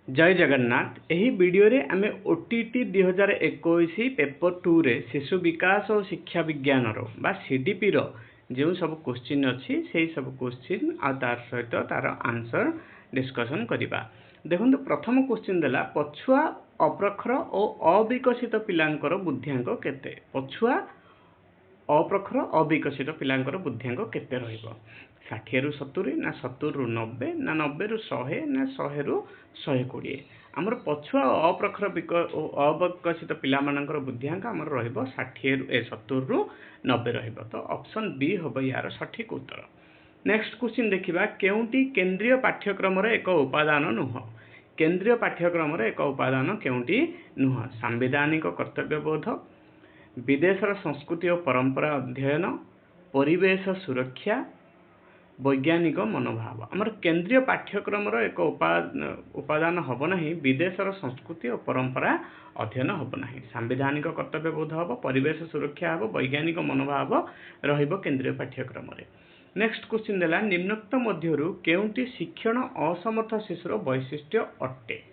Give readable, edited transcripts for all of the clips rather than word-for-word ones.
जय जगन्नाथ। यही वीडियो रे आमे ओटीटी 2021 पेपर 2 रे शिशु विकास और शिक्षा विज्ञान रो बा सीडीपी रो जो सब क्वेश्चन अच्छी से सब क्वेश्चन आ तार सहित तार आंसर डिस्कशन करिबा। देखो प्रथम क्वेश्चन देला पछुआ अप्रखर और अविकसित पिलांकर बुद्धिआंक केते। पछुआ अप्रखर अविकसित पिलांकर बुद्धिआंक केते रहिबो। 60 रु 70 ना 70 रु 90 ना 90 रु 100 ना 100 रु 120। आमर पछुआ अप्रखर अविकसित पिलामानकर बुद्धिआंक आमर रहिबो 60 रु 70 रु 90 रहिबो। तो ऑप्शन बी होबो यार सठिक उत्तर। नेक्स्ट क्वेश्चन देखिबा केउंटी केंद्रीय पाठ्यक्रम रे एक उपादान नुह। केंद्रीय पाठ्यक्रम रे एक उपादान केउंटी नुह। संवैधानिक कर्तव्यबोध, विदेशर संस्कृति और परंपरा अध्ययन, परिवेश सुरक्षा, वैज्ञानिक मनोभाव। आमर केंद्रीय पाठ्यक्रम एक उपादान हम ना विदेशर संस्कृति और परंपरा अध्ययन हम ना। संवैधानिक कर्तव्यबोध हम, परिवेश सुरक्षा हम, वैज्ञानिक मनोभाव रहिबो केंद्रीय पाठ्यक्रम रे। नेक्स्ट क्वेश्चन देला निम्नोक्त मध्यरु केउंटी शिक्षण असमर्थ शिशुर वैशिष्ट्य अटे।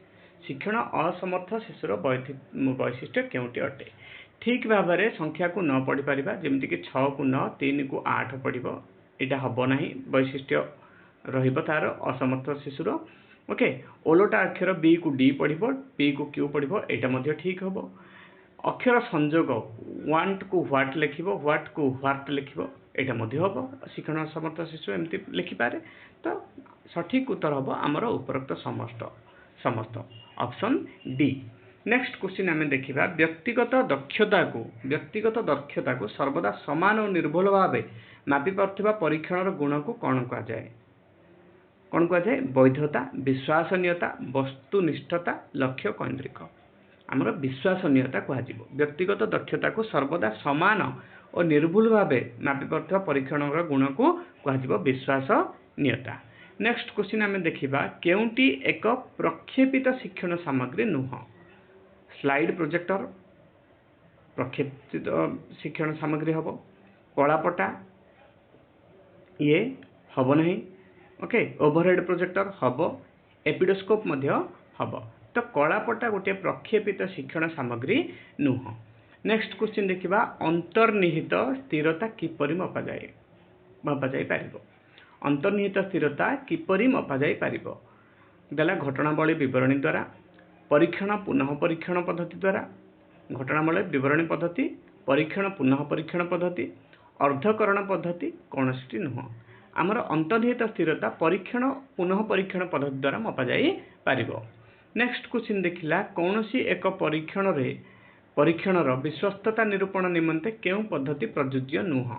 शिक्षण असमर्थ शिशुर वैशिष्ट्य केउंटी अटे। ठीक भाव में संख्या को न पढ़ी पारिबा, जेमति कि 6 को 9, 3 को 8 पढ़िबो, एटा हबो नाही। वैशिष्ट्य रहिबो तार असमर्थ शिशुर। ओके, ओलोटा अक्षर बी को डी पढ़िबो, पी को क्यू पढ़िबो, एटा मध्ये ठीक हबो। अक्षर संयोग वांट को व्हाट लिखिबो, व्हाट को व्हाट लिखिबो, एटा मध्ये हबो। शिक्षण असमर्थ शिशु एमति लिखि पारे। तो सठिक उत्तर हबो हमर उपरोक्त समस्त ऑप्शन डी। नेक्स्ट क्वेश्चन आम देखा व्यक्तिगत दक्षता को सर्वदा समान और निर्भुल भाव मापी पारुथिबा परीक्षण गुण को कौन कहुए। कौन कहुए? वैधता, विश्वसनीयता, वस्तुनिष्ठता, लक्ष्य केन्द्रिक। आमर विश्वसनीयता कहुए। व्यक्तिगत दक्षता को सर्वदा समान और निर्भुल भाव मापी पारुथिबा परीक्षण गुण को कहुए विश्वसनीयता। नेक्स्ट क्वेश्चन आम देखा केउंटी एक प्रक्षेपित शिक्षण सामग्री नुह। स्लाइड प्रोजेक्टर प्रक्षेपित शिक्षण सामग्री हम। कलापटा ये हम ना। ओके, ओवरहेड प्रोजेक्टर हम, एपिडोस्कोप हम। तो कलापटा गोटे प्रक्षेपित शिक्षण सामग्री नुह। नेक्स्ट क्वेश्चन देखा अंतर्निहित स्थिरता किपरि मपा जाए पारिबो। अंतर्निहित स्थिरता किपरि मपा जाए पारिबो। देला घटनावली विवरणी द्वारा, परीक्षण पुनः परीक्षण पद्धति द्वारा, घटनावली विवरणी पद्धति, परीक्षण पुनः परीक्षण पद्धति, अर्धकरण पद्धति, कौन सी नुह। आमर अंतर्निहित स्थिरता परीक्षण पुनः परीक्षण पद्धति द्वारा मपा जाई पारिबो। नेक्स्ट क्वेश्चन देखिला कौन सी एक परीक्षणर विश्वस्तता निरूपण निमंते केउ पद्धति प्रयोज्य नुह।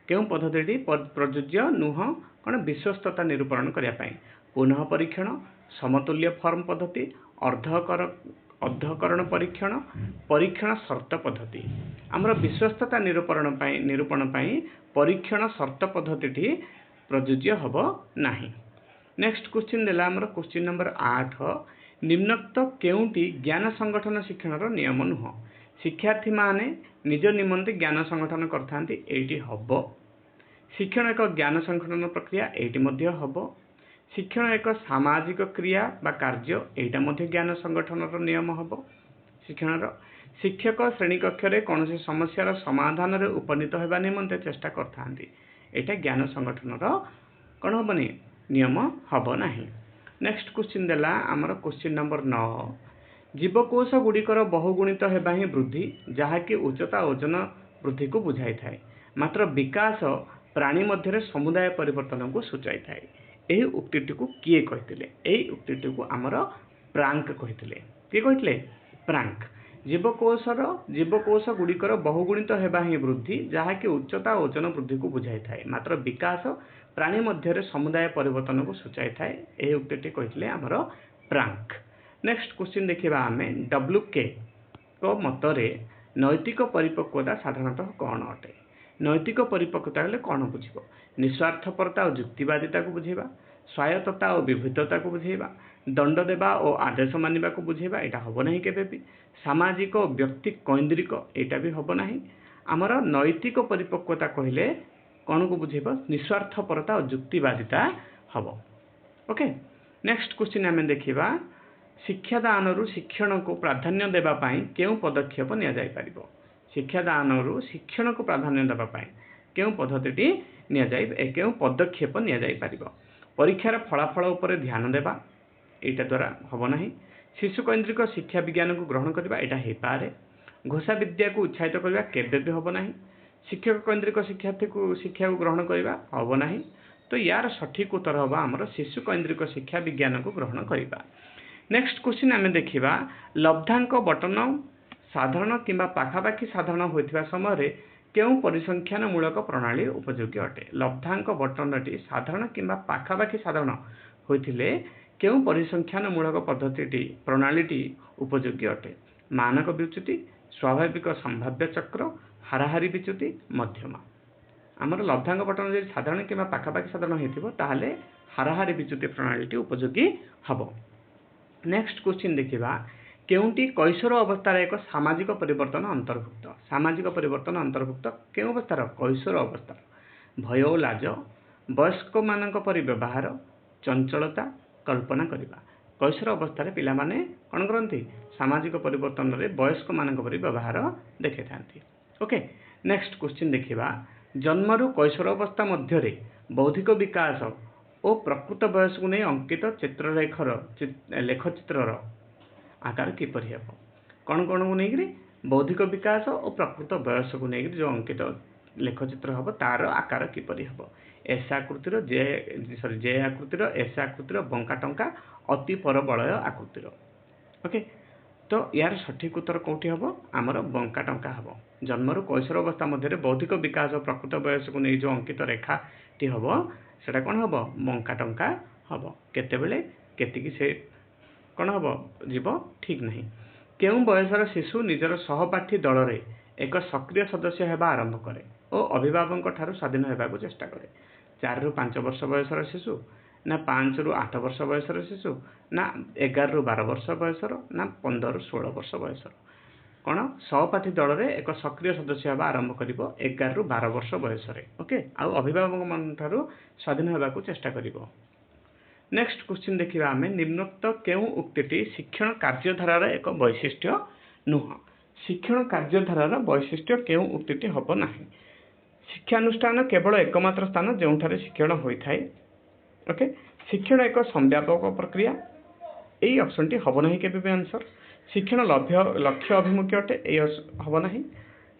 केउ पद्धति प्रयोज्य नुह कौन विश्वस्तता निरूपण करिया पई? पुनः परीक्षण, समतुल्य फॉर्म पद्धति, अर्धकरण परीक्षण, परीक्षण शर्त पद्धति। आमर विश्वस्तता निरूपण पाई परीक्षण शर्त पद्धति प्रयोज्य हब नाही। नेक्स्ट क्वेश्चन देला आमर क्वेश्चन नंबर 8 निम्नोक्त केउंटी ज्ञान संगठन शिक्षण नियम नुह। शिक्षार्थी माने निज निमंते ज्ञान संगठन करथांती, एटी हब। शिक्षण एक ज्ञान संगठन प्रक्रिया, एटी मध्ये हब। शिक्षण एक सामाजिक क्रिया बा कार्य, एटा मध्ये ज्ञान संगठन नियम हम। शिक्षण शिक्षक श्रेणी कक्ष रे कौन सी समस्यार समाधान रे उपनीत होगा निमंते चेष्टा करथांती, एटा ज्ञान संगठन कौन हेनी नियम हम नाही। नेक्स्ट क्वेश्चन देला आमर क्वेश्चन नंबर 9 जीवकोश गुड़िकर बहुगुणित हेबा ही वृद्धि जहाँकि उच्चता ओजन वृद्धि को बुझाई थाए, मात्र विकास प्राणी मध्य समुदाय परिवर्तन को सूचाई थाए। यही उक्ति को किए कहते? यही उक्ति को आमर प्रांक कहते। किए कहते? प्रांक। जीवकोश गुड़िकर बहुगुणित हेबा ही वृद्धि जहाँकि उच्चता ओजन वृद्धि को बुझाई थाए, मात्र विकास प्राणी मध्य समुदाय परिवर्तन को सूचाई थाए। यही उक्ति कहते आमर प्रांक। नेक्स्ट क्वेश्चन देखा आम WK को मतरे नैतिक परिपक्वता साधारणतः कौन अटे। नैतिक परिपक्वता हेले कौन बुझिबो? निस्वार्थपरता और युक्तिवादिता को बुझेबा, स्वायत्तता और विभिन्नता को बुझेबा, दंड देवा और आदेश मानिबा को बुझेबा, एटा हबो नाही केबे भी। सामाजिक और व्यक्ति केन्द्रिक, एटा भी हबो नाही। आमर नैतिक परिपक्वता कहले कौन को बुझेबा? निस्वार्थपरता और युक्तिवादिता हबो। ओके, नेक्स्ट क्वेश्चन आम देखिबा शिक्षादान शिक्षण को प्राधान्य देवाई क्यों पदक्षेप नि शिक्षादान शिक्षण को प्राधान्य देवाई क्यों पद्धति क्यों पदक्षेप नि परीक्षार फलाफल उपर ध्यान देवा यहाँ द्वारा हम ना शिशु केन्द्रिक शिक्षा विज्ञान को ग्रहण करवा यहाँ हो पाए घोषा विद्या को उत्साहित करवा केबे भी हम ना शिक्षक केन्द्रिक शिक्षार्थी को शिक्षा को ग्रहण करवा हम ना तो यार सठिक उत्तर हम आमर शिशु केन्द्रिक शिक्षा विज्ञान को ग्रहण करवा। नेक्स्ट क्वेश्चन आम देखा लब्धांक बटन साधारण किंबा पाखापाखि साधारण होता समय क्यों परिसंख्यानमूलक प्रणाली उपयोगी अटे लब्धांक बटनटी साधारण किंबा पाखापाखि साधारण होते क्यों परिसंख्यानमूलक पद्धति प्रणाली उपयोगी अटे मानक विच्युति स्वाभाविक संभाव्य चक्र हाराहारी विच्युति मध्यमा आमर लब्धांक बटन जो साधारण किंबा पाखापाखि साधारण होता हाराहारी विच्युति प्रणाली उपयोगी हम। नेक्स्ट क्वेश्चन देखा केउंटी कैशोर अवस्थार एक सामाजिक परिवर्तन अंतर्भुक्त सामाजिक परिवर्तन अंतर्भुक्त केउं अवस्थार कैशोर अवस्थार भय और लाज वयस्क मानक परि व्यवहार चंचलता कल्पना करवा कैशोर अवस्था पिला माने कौन करती सामाजिक परिवर्तन रे वयस्क मानक परि व्यवहार देखि थांती। ओके नेक्स्ट क्वेश्चन देखिबा जन्मरु कैशोर अवस्था मध्य बौद्धिक विकास और प्रकृत वयस को नहीं अंकित चित्ररेखर लेखचित्रर आकार किपर हे कौन कौन को लेकिन बौद्धिक विकास और प्रकृत वयस को लेकिन जो अंकित लेखचित्र हम तार आकार किपर हम एस आकृतिर जे आकृतिर एस आकृतिर बंका टंका अति परबलय आकृतिर। ओके तो यार सठिक उत्तर कौटी हम आमर बंका टंका हम जन्मरु कैशोर अवस्था मध्य बौद्धिक विकास और प्रकृत वयस को नहीं जो अंकित रेखाटी हम सेटा कौन हम बंका टंका हम केतेबेले केतिकी से कौन हम जीव ठीक नहीं केउं बयसर शिशु निजर सहपाठी दल रे एक सक्रिय सदस्य होगा आरंभ करे और अभिभावक ठारू स्वाधीन होगा चेष्टा करे 4 ରୁ 5 वर्ष बयसर शिशु ना 5 ରୁ 8 वर्ष बयसर शिशु ना 11 ରୁ 12 वर्ष बयसर ना 15 ରୁ 16 वर्ष बयसर कौन सहपाठी दल रे एक सक्रिय सदस्य होगा आरंभ कर 11 ରୁ 12 वर्ष बयस। ओके आउ अभिभावक मान ठारू स्वाधीन होगा चेष्टा करिवो। नेक्स्ट क्वेश्चन देखिबा आमे निम्नोक्त केउं उक्तिटी शिक्षण कार्यधारार एक वैशिष्ट्य नुह शिक्षण कार्यधारार वैशिष्ट्य केउं उक्तिटी हबो नाही शिक्षानुष्ठान केवल एकमात्र स्थान जोंठारे शिक्षण होइथाय। ओके शिक्षण एक संव्यापक प्रक्रिया यही ऑप्शन टी हबो नाही केबे भी आंसर शिक्षण लक्ष्य अभिमुखी अटे ए हबो नाही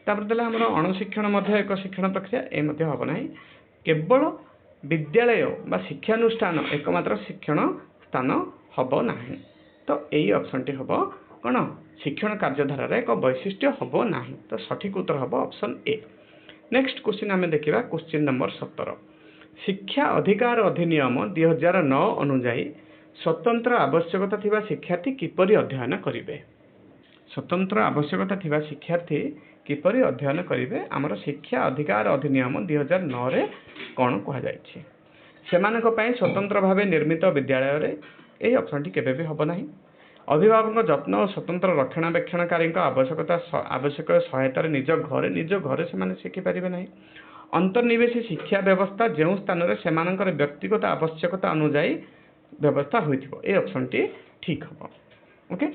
तापर देला हमर अणुशिक्षण मध्य एक शिक्षण प्रक्रिया ए मध्य हबो नाही केवल विद्यालय बा शिक्षानुष्ठान एकमात्र शिक्षण स्थान हब नाही तो यही ऑप्शन टी हब कौन शिक्षण कार्यधारार एक वैशिष्ट्य हब नाही तो सठिक उत्तर हब ऑप्शन ए। नेक्स्ट क्वेश्चन आम देखा क्वेश्चन नंबर 17 शिक्षा अधिकार अधिनियम 2009 अनुजाई स्वतंत्र आवश्यकता थिबा शिक्षार्थी किपरि अध्ययन करिवे स्वतंत्र आवश्यकता थिबा शिक्षार्थी किपरि अध्ययन करिवे आमर शिक्षा अधिकार अधिनियम 2009 रे कौन कहुई सेमानक पई स्वतंत्र भावे निर्मित विद्यालय रे एही ऑप्शन टी केबे भी हबो नाही अभिभावक जत्न और स्वतंत्र रक्षणाबेक्षणकारी आवश्यकता आवश्यक सहायतार निज घरे से शिखि पारे ना अंतर्निवेशी शिक्षा व्यवस्था जो स्थान में से व्यक्तिगत आवश्यकता अनुजाई व्यवस्था होइथिबो ए ऑप्शन टी ठीक हम। ओके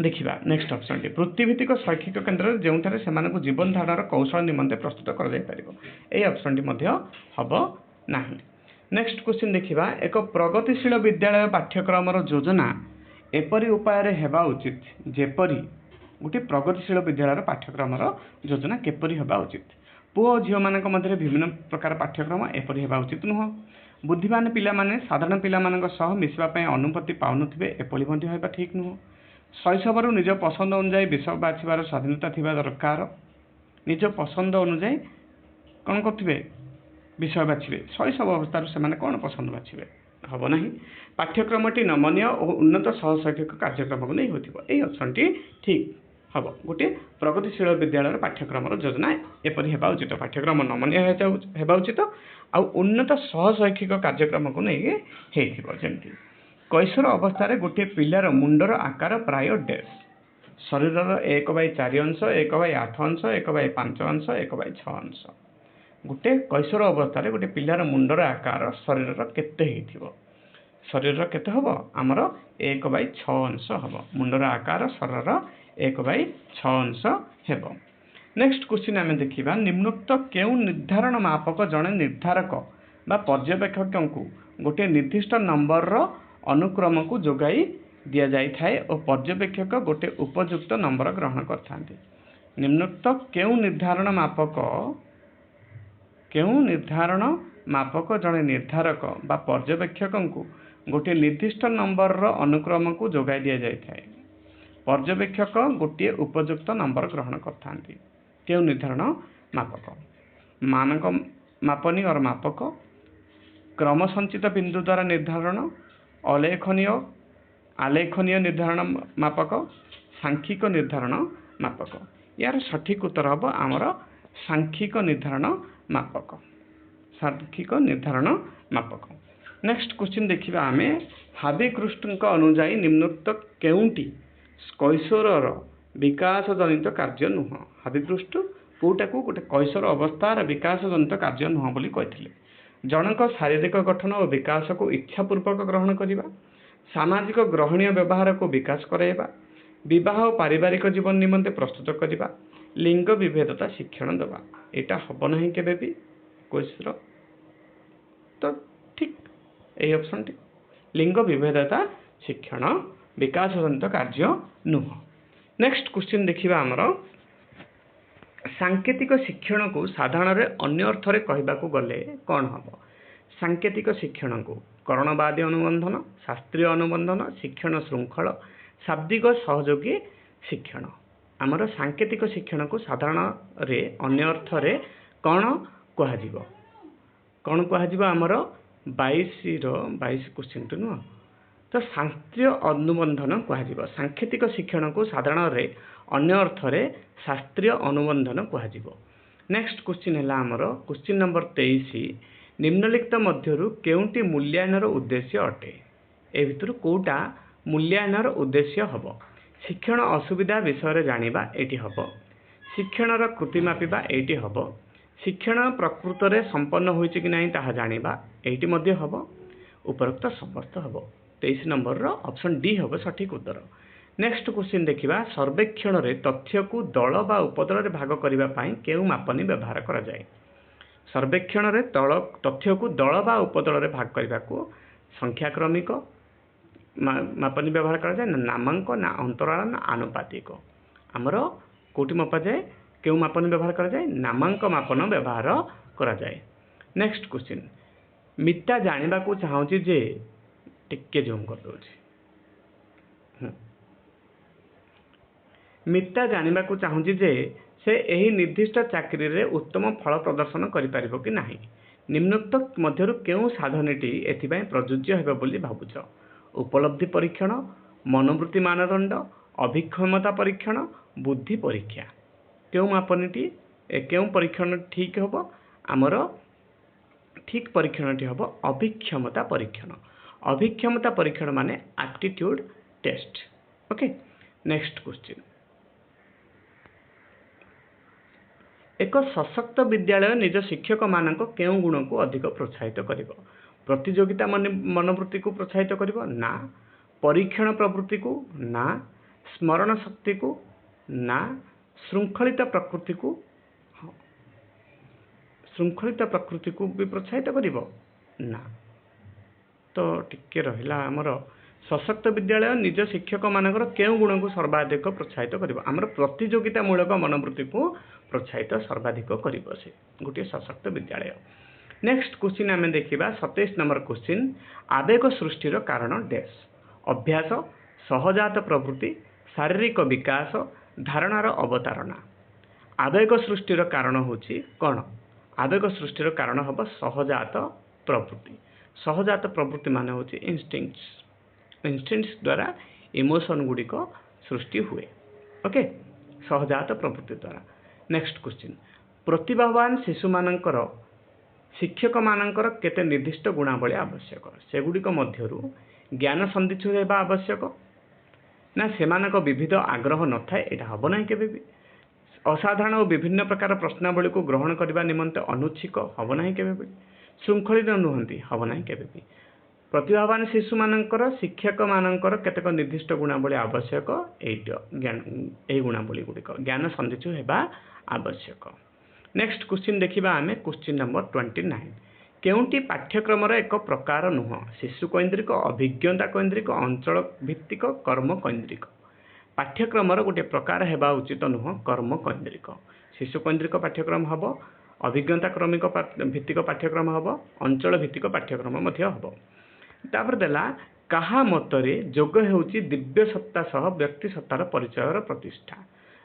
देखिबा नेक्स्ट ऑप्शन टी वृत्तिभित्तिक शैक्षिक केन्द्र जोंठारे सेमानकु जीवन धारणार कौशल निमंते प्रस्तुत कर जाय परिबो ए ऑप्शन टी मध्ये हबो नाही। नेक्स्ट क्वेश्चन देखिबा एक प्रगतिशील विद्यालय पाठ्यक्रम योजना एपरी उपाय हेबा उचित जेपरी गोटे प्रगतिशील विद्यालय पाठ्यक्रम योजना केपरी हेबा उचित पुओ और झील मान मध्य विभिन्न प्रकार पाठ्यक्रम एपरी हेबा उचित नुह बुद्धिमान पिला माने साधारण पिला मानक सह मिसवा पय अनुमति पाउनथिबे एपरी मध्ये हेबा ठीक नुह शैशवरू निज पसंद अनुसार विषय बाछिबार स्वाधीनता थिबा दरकार निज पसंद अनुसार कौन करथिबे विषय बाछिबे शैशव अवस्था से कौन पसंद बाछिबे हम ना पाठ्यक्रमटी नमनीय और उन्नत सहशैक्षिक कार्यक्रम को नहीं होथिबो एही ऑप्शन टी ठीक हम गोटे प्रगतिशील विद्यालय पाठ्यक्रम योजना एपरी हेबा उचित पाठ्यक्रम नमनीय हेबा उचित आ उन्नत सहशैक्षिक कार्यक्रम को नहीं हेथिबो जेमति कैशोर अवस्था गोटे पिलार मुंडर आकार प्राय डेढ़ शरीर 1/4 अंश 1/8 अंश 1/5 अंश 1/6 अंश गोटे कैशोर अवस्था गोटे पिलार मुंडर आकार शरीर केते हेथिबो शरीर केते हबो आमर 1/6 अंश हबो मुंडर आकार शरीर 1/6 अंश हेबो। नेक्स्ट क्वेश्चन आमे देखिबा निम्नोक्त केउ निर्धारण मापक जणे निर्धारक बा पर्यवेक्षक को गोटे निर्दिष्ट नंबर रो अनुक्रम को जोगाई दिया जाई थाए और पर्यवेक्षक गोटे उपयुक्त नंबर ग्रहण करथांती। निम्नोक्त केउ निर्धारण मापक जणे निर्धारक बा पर्यवेक्षक को गोटे निर्दिष्ट नंबर रो अनुक्रम को जोगाई दिया जाई थाए। पर्यवेक्षक गोटे उपयुक्त नंबर ग्रहण करथांती। केउ निर्धारण मापक मानक मापनी और मापक क्रम संचित बिंदु द्वारा निर्धारण आलेखनीय निर्धारण मापक सांख्यिक निर्धारण मापक। यार सठिक उत्तर हम आमर सांख्यिक निर्धारण मापक। सांख्यिक निर्धारण मापक। नेक्स्ट क्वेश्चन देखिबा आमे हाबिक्रुस्ट अनुसार निम्नोक्त केउंटी कैशोर विकास जनित कार्य नुह। हाबिक्रुस्ट कोटा को गोटे कैशोर अवस्थार विकास जनित कार्य नुह बोली कहिथिले। जनक शारीरिक गठन और विकास को इच्छापूर्वक ग्रहण करिबा, सामाजिक ग्रहणीय व्यवहार को विकास कराइबा, विवाह और पारिवारिक जीवन निमंते प्रस्तुत करिबा, लिंग विभेदता शिक्षण देवा। एटा हब नहीं केबे भी क्वेश्चन तो ठीक ए ऑप्शन टी लिंग विभेदता शिक्षण विकास जनित कार्य नुह। नेक्स्ट क्वेश्चन देखिबा हमरो सांकेतिक शिक्षण को साधारण रे अन्य अर्थ रे कहबा को गले कोन हबो। सांकेतिक शिक्षण को करणवादी अनुबंधन, शास्त्रीय अनुबंधन, शिक्षण श्रृंखल, शाब्दिक सहयोगी शिक्षण। हमरो सांकेतिक शिक्षण को साधारण रे अन्य अर्थ रे कोन कहजिबो। कोन कहजिबो हमरो 22 क्वेश्चन तो नुह तो शास्त्रीय अनुबंधन कहजिबो। सांकेतिक शिक्षण को साधारण रे अन्य अर्थ रे शास्त्रीय अनुबंधन कहजिबो। नेक्स्ट क्वेश्चन है हमरो क्वेश्चन नंबर 23 निम्नलिखित मध्यरु केउंटी मूल्यांकन उद्देश्य अटे। ए भितर कोटा मूल्यांकन उद्देश्य हबो। शिक्षण असुविधा विषय रे जानिबा एटी हबो। शिक्षण रो कृति मापिबा एटी हबो। शिक्षण प्रकृत रे संपन्न होइछि कि नाही ताहा जानिबा एटी मध्ये हबो। उपरोक्त समस्त हबो। 23 नंबर रो ऑप्शन डी हबो सठिक उत्तर। नेक्स्ट क्वेश्चन देखिबा सर्वेक्षण रे तथ्य को दल बा उपदल रे भाग करिबा पई केउ मापनी व्यवहार करा जाय। सर्वेक्षण रे तथ्य को दल बा उपदल रे भाग करिबा को संख्याक्रमिक मापनी व्यवहार करा जाय ना नामांक ना अंतराल ना आनुपातिक। हमरो कोटी मापा जाय केउ मापनी व्यवहार करा जाय नामांक मापन व्यवहार करा जाय। नेक्स्ट क्वेश्चन मिता जानिबा को चाहूची जे टिके जूम कर दोछि। मिता जानिबा को चाहूची जे से एही निर्दिष्ट चाकरी रे उत्तम फल प्रदर्शन करि परिबो कि नाही। निम्नोक्त मध्यरु केउ साधनटी एथिबाई प्रयोज्य हेबो बोली भाबुछ। उपलब्धि परीक्षण, मनोवृत्ति मानदंड, अभिक्षमता परीक्षण, बुद्धि परीक्षा। केउ मापनीटी केउ परीक्षण ठीक हबो हमर ठीक परीक्षणटी हबो अभिक्षमता परीक्षण। अभिक्षमता परीक्षण माने aptitude test. Okay next question एक सशक्त विद्यालय निज शिक्षक मानक केउ गुण को अधिक प्रोत्साहित करिवो। प्रतियोगिता मनोवृत्ति को प्रोत्साहित करिवो ना, परीक्षण प्रवृत्ति को ना, स्मरण शक्ति को ना, श्रृंखलित प्रकृति को भी प्रोत्साहित करिवो ना। तो टिके रहिला हमर सशक्त विद्यालय निज शिक्षक मानकर केउ गुण को सर्वाधिक प्रोत्साहित करिवो। हमर प्रतियोगिता मूलक मनोवृत्ति को प्रोत्साहित सर्वाधिक करिवो से गोटे सशक्त विद्यालय। नेक्स्ट क्वेश्चन आमे देखिबा 27 नंबर क्वेश्चन आवेग सृष्टिर कारण डैश। अभ्यास, सहजात प्रवृत्ति, शारीरिक विकास, धारणार अवतारणा। आवेग सृष्टिर कारण होची कोन। आवेग सृष्टिर कारण हबो सहजात प्रवृत्ति। सहजात प्रवृत्ति माने होची इंस्टिंक्ट्स द्वारा इमोशन गुडी को सृष्टि हुए। ओके सहजात प्रवृत्ति द्वारा। नेक्स्ट क्वेश्चन प्रतिभावान शिशु मानकर शिक्षक मानकर केते निर्दिष्ट गुणावली आवश्यक। सेगुडी को मध्यरु ज्ञान संदिग्ध हेबा आवश्यक ना सेमानक विविध आग्रह न थाए एटा हबो नै केबे भी। असाधारण और विभिन्न प्रकार प्रश्नावली को ग्रहण करने निमंते अनुच्छिक हब ना केबे भी। श्रृंखलित नुहंती हब ना केबे भी। प्रतिभावान शिशु मानकर शिक्षक मानकर केतक निर्दिष्ट गुणावली आवश्यक यही गुणावली गुड़िक ज्ञान संदिचु हेबा आवश्यक। नेक्स्ट क्वेश्चन देखिबा आमे क्वेश्चन नंबर 29 केउंटी पाठ्यक्रम एक प्रकार नुह शिशु केन्द्रिक अभिज्ञता केन्द्रिक अंचल भित्तिक कर्म केन्द्रिक पाठ्यक्रम गोटे प्रकार हेबा उचित नुह कर्म केन्द्रिक शिशु केन्द्रिक पाठ्यक्रम हबो अभिज्ञता क्रमिक भित्तिक पाठ्यक्रम हबो अंचल भित्तिक पाठ्यक्रम मध्य हबो। तापर देला कहा मतरे जोग हेउची दिव्य सत्ता सह व्यक्ति सत्तार परिचयर प्रतिष्ठा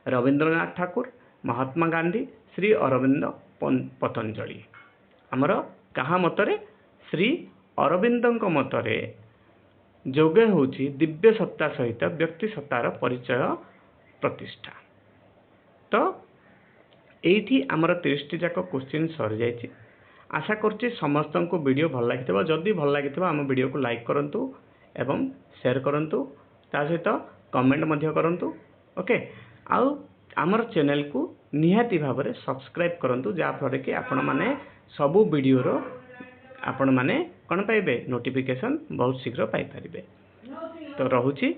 रवींद्रनाथ ठाकुर महात्मा गांधी श्री अरविंद पतंजलि आमर कहा मतरे श्री अरविंदଙ୍କ मतरे जोग हेउची दिव्य सत्ता सहित व्यक्ति सत्तार परिचय प्रतिष्ठा। तो एठी आमर 30 जाक क्वेश्चन सर जायछि आशा करछि समस्त को वीडियो भल लागिथिबा जदि भल लागिथिबा हम वीडियो को लाइक करंतु एवं शेयर करंतु ता सहित कमेंट मध्य करंतु ओके आउ आमर चैनल को निहाती भाव में सब्सक्राइब करंतु जा फल कि आपण माने सबु वीडियो रो आपण माने कोन पाइबे नोटिफिकेशन बहुत शीघ्र पाई परिबे। तो रहुछि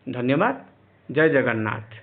धन्यवाद जय जगन्नाथ।